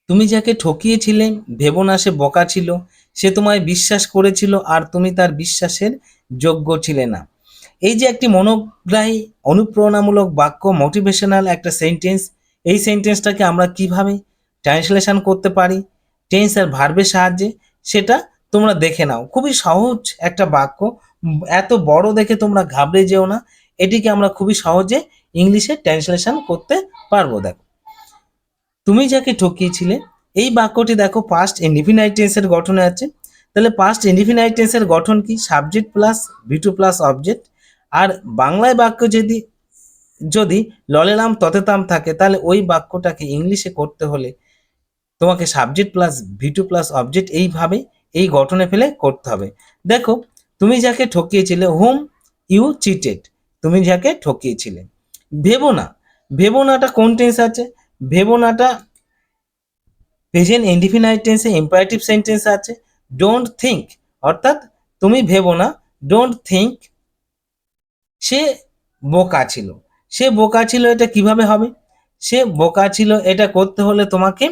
তুমি যাকে ঠকিয়েছিলে ভেবো না সে বোকা ছিল, সে তোমায় বিশ্বাস করেছিল আর তুমি তার বিশ্বাসের যোগ্য ছিলে না। এই যে একটি মনোগ্রাহী অনুপ্রেরণামূলক বাক্য, মোটিভেশনাল একটা সেন্টেন্স, এই সেন্টেন্সটাকে আমরা কিভাবে ট্রান্সলেশন করতে পারি টেন্স আর ভার্বের সাহায্যে, সেটা তোমরা দেখে নাও। খুবই সহজ একটা বাক্য, এত বড় দেখে তোমরা ঘাবড়ে যেও না, এটিকে আমরা খুবই সহজে ইংলিশে ট্রান্সলেশন করতে পারবো। দেখো, তুমি যাকে ঠকিয়েছিলে, এই বাক্যটি দেখো পাস্ট ইনডিফিনাইট টেন্সের গঠনে আছে। তাহলে পাস্ট ইনডিফিনাইট টেন্সের গঠন কি? Subject plus V two plus object. আর বাংলায় বাক্য যদি যদি ললেলাম ততেতাম থাকে, তাহলে ওই বাক্যটাকে ইংলিশে করতে হলে তোমাকে subject plus V two plus object এইভাবে এই গঠনে ফেলে করতে হবে। দেখো, তুমি যাকে ঠকিয়েছিলে, হোম ইউ চিটেড, তুমি যাকে ঠকিয়েছিলে। ভেবো না, ভেবো নাটা কোন টেন্স আছে? ভেবো নাটা প্রেজেন্ট ইনডিফিনাইট টেন্সে ইম্পারেটিভ সেন্টেন্স আছে। ডোন্ট থিঙ্ক, অর্থাৎ তুমি ভেবো না, ডোন্ট থিঙ্ক সে বোকা ছিল। সে বোকা ছিল, এটা কিভাবে হবে? সে বোকা ছিল, এটা করতে হলে তোমাকে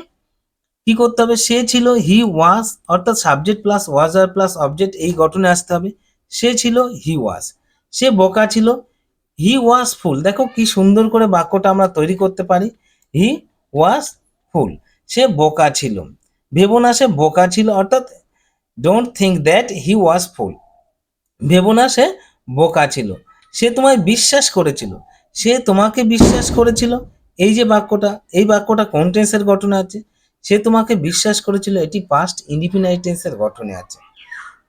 কি করতে হবে? সে ছিল, হি ওয়াজ, অর্থাৎ সাবজেক্ট প্লাস ওয়াজ আর প্লাস অবজেক্ট এই গঠনে আসতে হবে। সে ছিল, হি ওয়াজ। সে বোকা ছিল, হি ওয়াজ ফুল। দেখো কি সুন্দর করে বাক্যটা আমরা তৈরি করতে পারি। হি ওয়াজ ফুল, সে বোকা ছিল। ভেবো না সে বোকা ছিল, অর্থাৎ don't think that he was ফুল। ভেবো না সে বোকা ছিল। সে তোমায় বিশ্বাস করেছিল, সে তোমাকে বিশ্বাস করেছিল। এই যে বাক্যটা, এই বাক্যটা কোন টেন্সের গঠনে আছে? সে তোমাকে বিশ্বাস করেছিল, এটি পাস্ট ইনডিফিনাইট টেন্সের গঠনে আছে।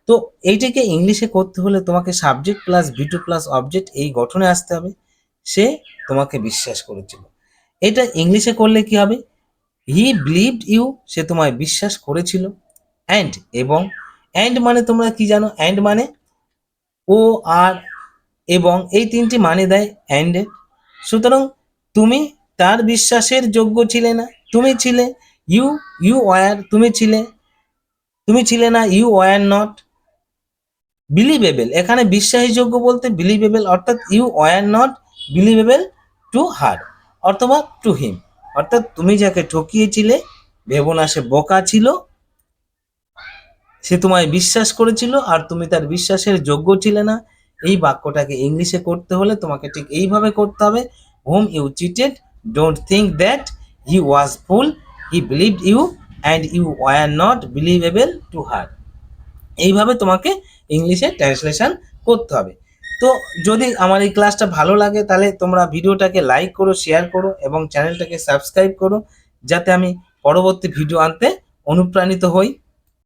তো এইটাকে ইংলিশে করতে হলে তোমাকে subject plus V two plus object এই গঠনে আসতে হবে। সে তোমাকে বিশ্বাস করেছিল, এটা ইংলিশে করলে কি হবে? হি বিলিভড ইউ, সে তোমায় বিশ্বাস করেছিল। অ্যান্ড, এবং, অ্যান্ড মানে তোমরা কি জানো? অ্যান্ড মানে ও, আর, এবং, এই তিনটি মানে দেয় অ্যান্ড। সুতরাং তুমি তার বিশ্বাসের যোগ্য ছিলে না, তুমি ছিলে। ইউ ইউ ওয়ার, তুমি ছিলে, তুমি ছিলে না। ইউ ওয়ার নট বিলিভেবল, এখানে বিশ্বাসযোগ্য বলতে বিলিভেবল, অর্থাৎ you were not believable to her অথবা টু হিম। অর্থাৎ তুমি যাকে ঠকিয়েছিলে ভেবো না সে বোকা ছিল, সে তোমায় বিশ্বাস করেছিল আর তুমি তার বিশ্বাসের যোগ্য ছিলে না। এই বাক্যটাকে ইংলিশে করতে হলে তোমাকে ঠিক এইভাবে করতে হবে। Home you cheated, don't think that he was fool, he believed you and you were not believable to her. এইভাবে তোমাকে ইংলিশে ট্রান্সলেশন করতে হবে। তো যদি আমার এই ক্লাসটা ভালো লাগে তাহলে তোমরা ভিডিওটাকে লাইক করো, শেয়ার করো এবং চ্যানেলটাকে সাবস্ক্রাইব করো, যাতে আমি পরবর্তী ভিডিও আনতে অনুপ্রাণিত হই।